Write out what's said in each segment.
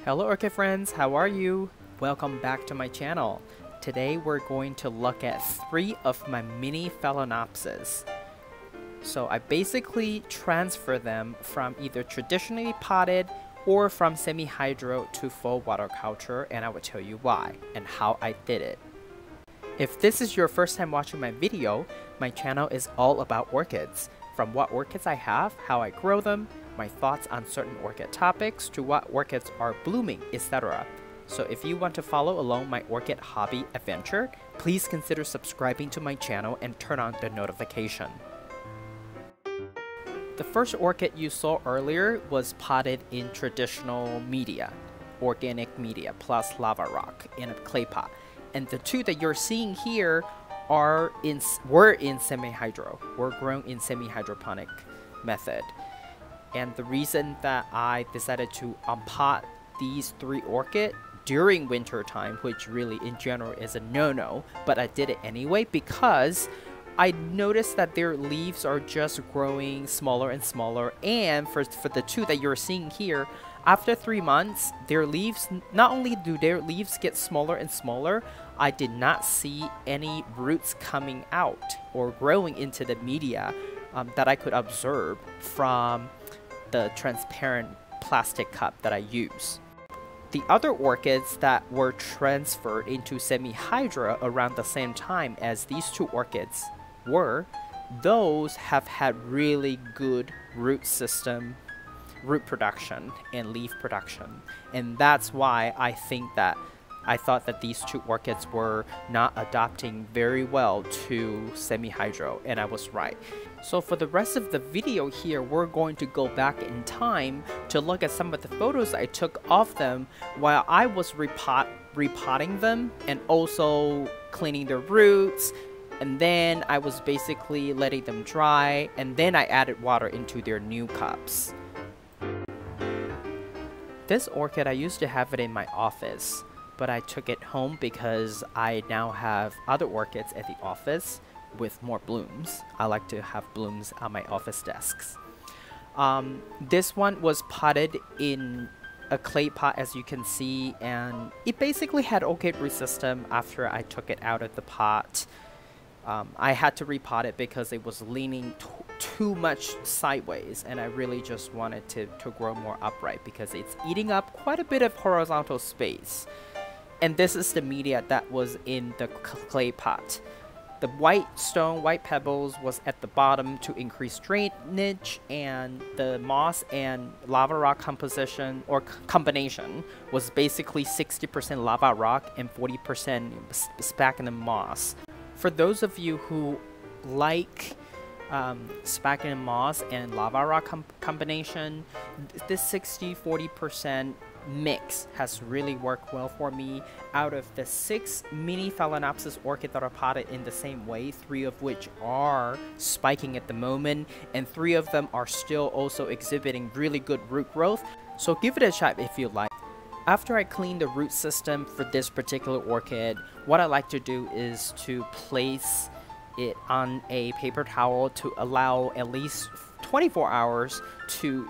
Hello Orchid friends, how are you? Welcome back to my channel. Today we're going to look at 3 of my mini Phalaenopsis. So I basically transfer them from either traditionally potted or from semi-hydro to full water culture, and I will tell you why and how I did it. If this is your first time watching my video, my channel is all about orchids. From what orchids I have, how I grow them, my thoughts on certain orchid topics, to what orchids are blooming, etc. So if you want to follow along my orchid hobby adventure, please consider subscribing to my channel and turn on the notification. The first orchid you saw earlier was potted in traditional media, organic media plus lava rock in a clay pot. And the 2 that you're seeing here were in semi-hydro, were grown in semi-hydroponic method. And the reason that I decided to unpot these 3 orchids during winter time, which really in general is a no-no, but I did it anyway because I noticed that their leaves are just growing smaller and smaller, and for the 2 that you're seeing here, after 3 months, their leaves, not only do their leaves get smaller and smaller, I did not see any roots coming out or growing into the media that I could observe from the transparent plastic cup that I use. The other orchids that were transferred into semi-hydra around the same time as these 2 orchids were, those have had really good root system, root production and leaf production, and that's why I thought that these 2 orchids were not adapting very well to semi-hydro, and I was right. So for the rest of the video here, we're going to go back in time to look at some of the photos I took of them while I was repotting them and also cleaning their roots, and then I was basically letting them dry, and then I added water into their new cups. This orchid, I used to have it in my office, but I took it home because I now have other orchids at the office with more blooms. I like to have blooms on my office desks. This one was potted in a clay pot, as you can see, and it basically had okay root system after I took it out of the pot. I had to repot it because it was leaning too much sideways, and I really just wanted to grow more upright because it's eating up quite a bit of horizontal space. And this is the media that was in the clay pot. The white stone, white pebbles was at the bottom to increase drainage, and the moss and lava rock composition or combination was basically 60% lava rock and 40% sphagnum moss. For those of you who like sphagnum moss and lava rock combination, this 60-40% mix has really worked well for me. Out of the 6 mini Phalaenopsis orchid that are potted in the same way, 3 of which are spiking at the moment, and 3 of them are still also exhibiting really good root growth. So give it a shot if you like. After I clean the root system for this particular orchid, what I like to do is to place it on a paper towel to allow at least 24 hours to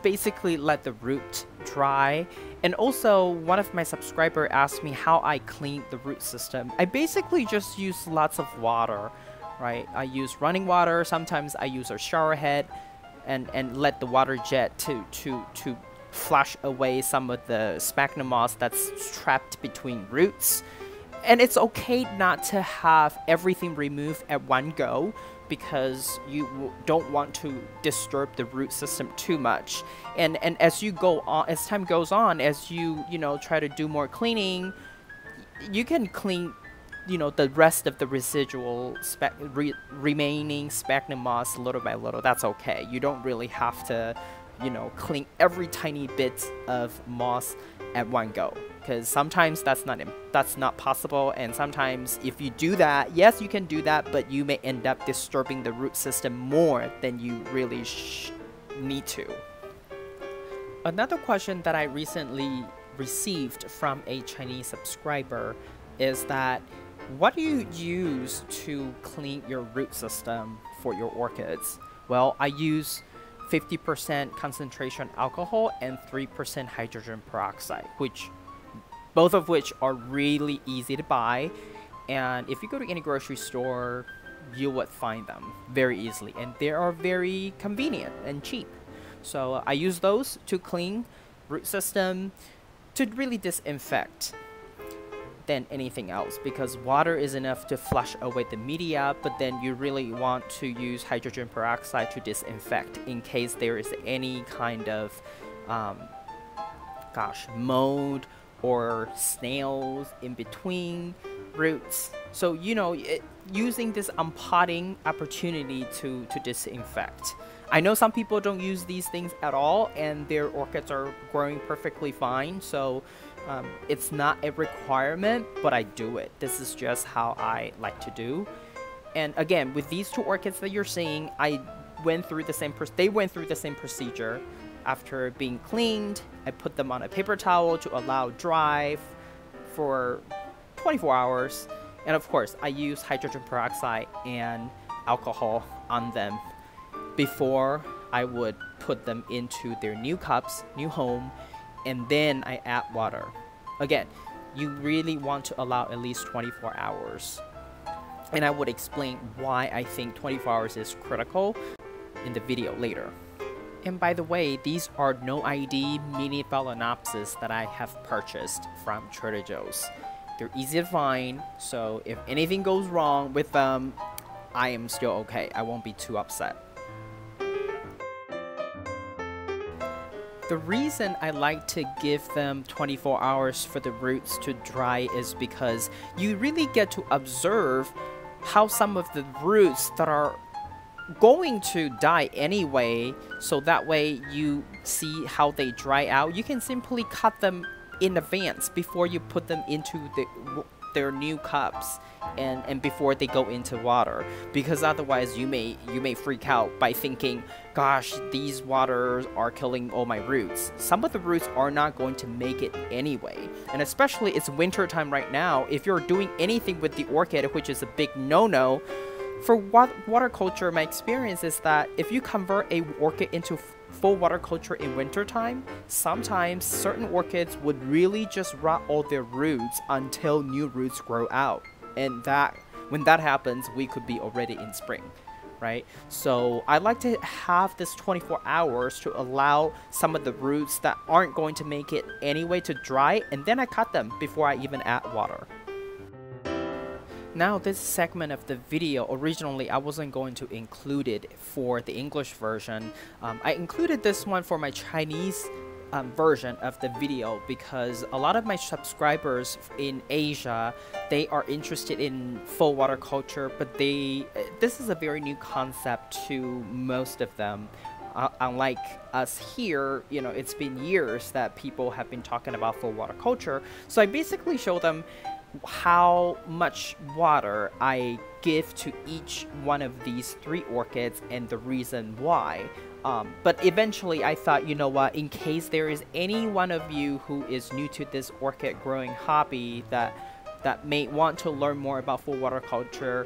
basically let the root dry. And also, one of my subscribers asked me how I clean the root system. I basically just use lots of water, right? I use running water, sometimes I use a shower head and let the water jet to flush away some of the sphagnum moss that's trapped between roots. And it's okay not to have everything removed at one go because you don't want to disturb the root system too much. And as you go on, as time goes on, as you try to do more cleaning, you can clean the rest of the residual remaining sphagnum moss little by little. That's okay. You don't really have to clean every tiny bit of moss at one go, because sometimes that's not possible, and sometimes if you do that, yes, you can do that, but you may end up disturbing the root system more than you really need to. Another question that I recently received from a Chinese subscriber is that, what do you use to clean your root system for your orchids? Well, I use 50% concentration alcohol and 3% hydrogen peroxide, both of which are really easy to buy. And if you go to any grocery store, you would find them very easily, and they are very convenient and cheap. So I use those to clean root system, to really disinfect than anything else, because water is enough to flush away the media, but then you really want to use hydrogen peroxide to disinfect in case there is any kind of mold or snails in between roots. So using this unpotting opportunity to disinfect. I know some people don't use these things at all and their orchids are growing perfectly fine, so it's not a requirement, but I do it. This is just how I like to do. And again, with these two orchids that you're seeing, they went through the same procedure. After being cleaned, I put them on a paper towel to allow dry for 24 hours. And of course, I use hydrogen peroxide and alcohol on them before I would put them into their new cups, new home, and then I add water. Again, you really want to allow at least 24 hours. And I would explain why I think 24 hours is critical in the video later. And by the way, these are no ID mini Phalaenopsis that I have purchased from Trader Joe's. They're easy to find, so if anything goes wrong with them, I am still okay. I won't be too upset. The reason I like to give them 24 hours for the roots to dry is because you really get to observe how some of the roots that are going to die anyway, so that way you see how they dry out. You can simply cut them in advance before you put them into their new cups and before they go into water, because otherwise you may freak out by thinking, gosh, these waters are killing all my roots. Some of the roots are not going to make it anyway, and especially it's winter time right now. If you're doing anything with the orchid, which is a big no-no for water culture, my experience is that if you convert a orchid into full water culture in wintertime, sometimes certain orchids would really just rot all their roots until new roots grow out. And when that happens, we could be already in spring, right? So I like to have this 24 hours to allow some of the roots that aren't going to make it anyway to dry, and then I cut them before I even add water. Now, this segment of the video, originally I wasn't going to include it for the English version. I included this one for my Chinese version of the video because a lot of my subscribers in Asia, they are interested in full water culture, but this is a very new concept to most of them. Unlike us here, it's been years that people have been talking about full water culture. So I basically show them how much water I give to each one of these 3 orchids and the reason why. But eventually I thought, you know what, in case there is any one of you who is new to this orchid growing hobby that may want to learn more about full water culture,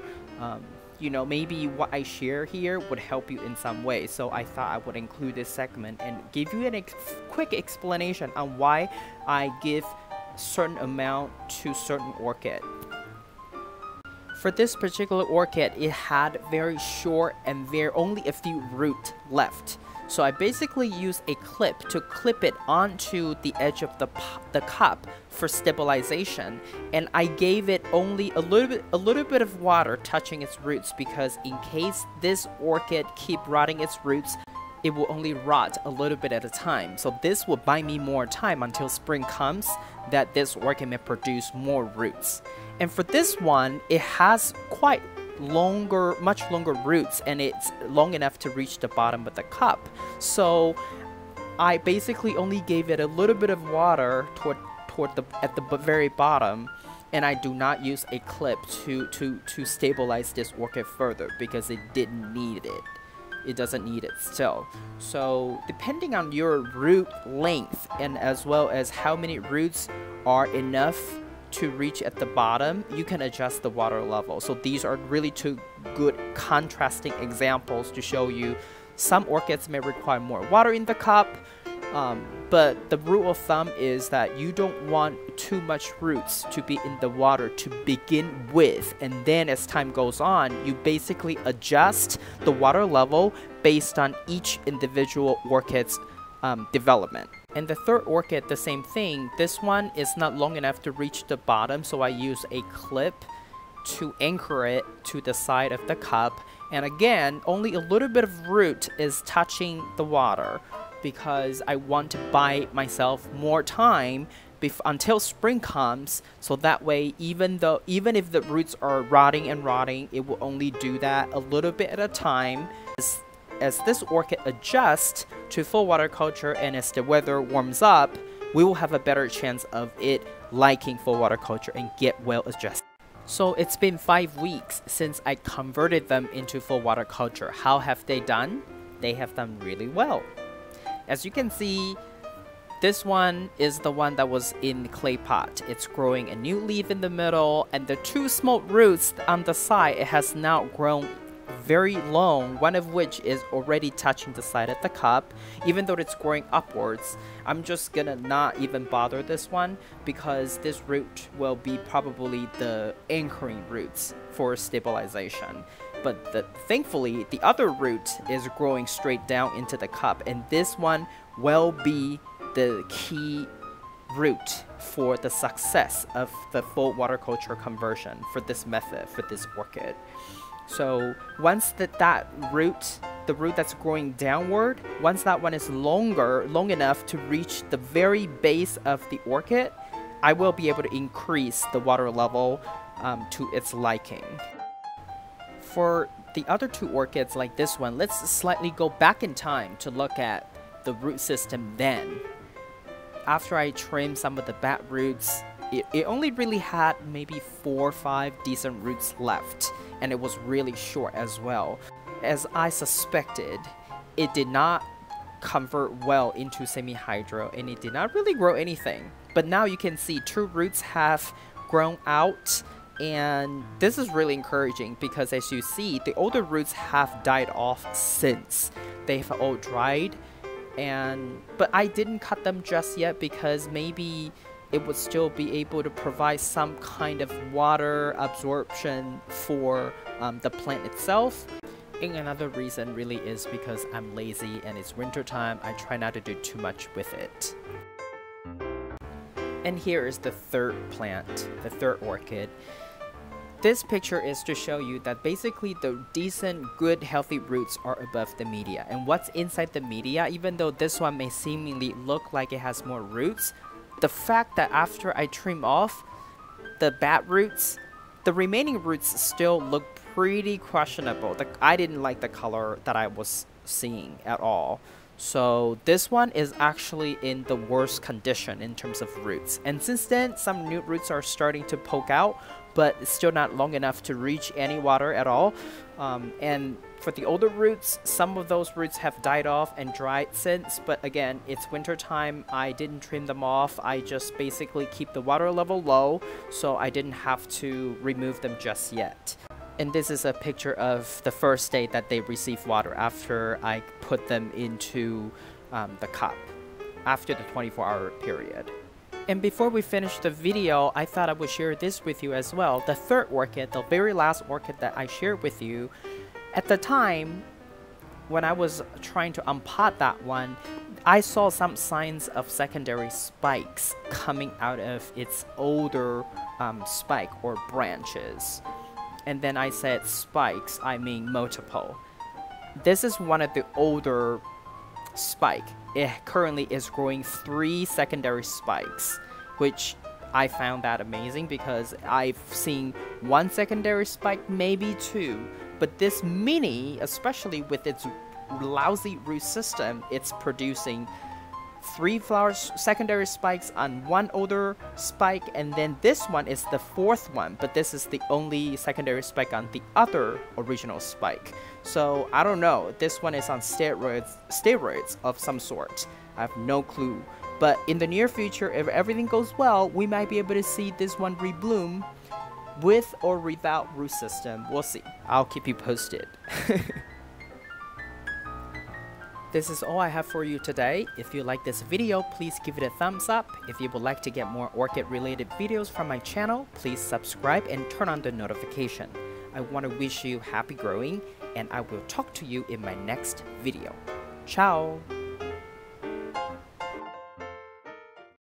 maybe what I share here would help you in some way. So I thought I would include this segment and give you a quick explanation on why I give certain amount to certain orchid. For this particular orchid, it had very short and only a few roots left. So I basically used a clip to clip it onto the edge of the cup for stabilization, and I gave it only a little bit of water touching its roots, because in case this orchid keep rotting its roots, it will only rot a little bit at a time. So this will buy me more time until spring comes, that this orchid may produce more roots. And for this one, it has much longer roots, and it's long enough to reach the bottom of the cup. So I basically only gave it a little bit of water at the very bottom, and I do not use a clip to stabilize this orchid further because it didn't need it. It doesn't need it still. So depending on your root length and as well as how many roots are enough to reach at the bottom, you can adjust the water level. So these are really 2 good contrasting examples to show you Some orchids may require more water in the cup, but the rule of thumb is that you don't want too much roots to be in the water to begin with, and then as time goes on, you basically adjust the water level based on each individual orchid's development. And the third orchid, the same thing. This one is not long enough to reach the bottom, so I use a clip to anchor it to the side of the cup. And again, only a little bit of root is touching the water because I want to buy myself more time until spring comes, so that way even if the roots are rotting, it will only do that a little bit at a time. As this orchid adjusts to full water culture and as the weather warms up, we will have a better chance of it liking full water culture and get well adjusted. So it's been 5 weeks since I converted them into full water culture. How have they done? They have done really well. As you can see, this one is the one that was in the clay pot. It's growing a new leaf in the middle, and the two small roots on the side, it has now grown very long, one of which is already touching the side of the cup. Even though it's growing upwards, I'm just gonna not even bother this one because this root will be probably the anchoring roots for stabilization. But thankfully, the other root is growing straight down into the cup, and this one will be the key root for the success of the full water culture conversion for this method, for this orchid. So once the root that's growing downward, once that one is long enough to reach the very base of the orchid, I will be able to increase the water level to its liking. For the other two orchids like this one, let's slightly go back in time to look at the root system then. After I trimmed some of the bad roots, it only really had maybe 4 or 5 decent roots left, and it was really short as well. As I suspected, it did not convert well into semi-hydro, and it did not really grow anything. But now you can see 2 roots have grown out, and this is really encouraging because as you see, the older roots have died off since. They've all dried, but I didn't cut them just yet because maybe it would still be able to provide some kind of water absorption for the plant itself. And another reason really is because I'm lazy and it's winter time. I try not to do too much with it. And here is the third plant, the third orchid. This picture is to show you that basically the decent, good, healthy roots are above the media. And what's inside the media, even though this one may seemingly look like it has more roots, the fact that after I trim off the bad roots, the remaining roots still look pretty questionable. I didn't like the color that I was seeing at all. So this one is actually in the worst condition in terms of roots. And since then, some new roots are starting to poke out, but it's still not long enough to reach any water at all. And for the older roots, some of those roots have died off and dried since, but again, it's winter time. I didn't trim them off. I just basically keep the water level low, so I didn't have to remove them just yet. And this is a picture of the first day that they received water after I put them into the cup, after the 24-hour period. And before we finish the video, I thought I would share this with you as well. The third orchid, the very last orchid that I shared with you, at the time, when I was trying to unpot that one, I saw some signs of secondary spikes coming out of its older spike or branches. And then I said spikes, I mean multiple. This is one of the older spike. It currently is growing 3 secondary spikes, which I found that amazing because I've seen 1 secondary spike, maybe 2. But this mini, especially with its lousy root system, it's producing 3 secondary spikes on 1 older spike, and then this one is the 4th one, but this is the only secondary spike on the other original spike. So I don't know, this one is on steroids of some sort. I have no clue. But in the near future, if everything goes well, we might be able to see this one rebloom with or without root system. We'll see. I'll keep you posted. This is all I have for you today. If you like this video, please give it a thumbs up. If you would like to get more orchid related videos from my channel, please subscribe and turn on the notification. I want to wish you happy growing, and I will talk to you in my next video. Ciao!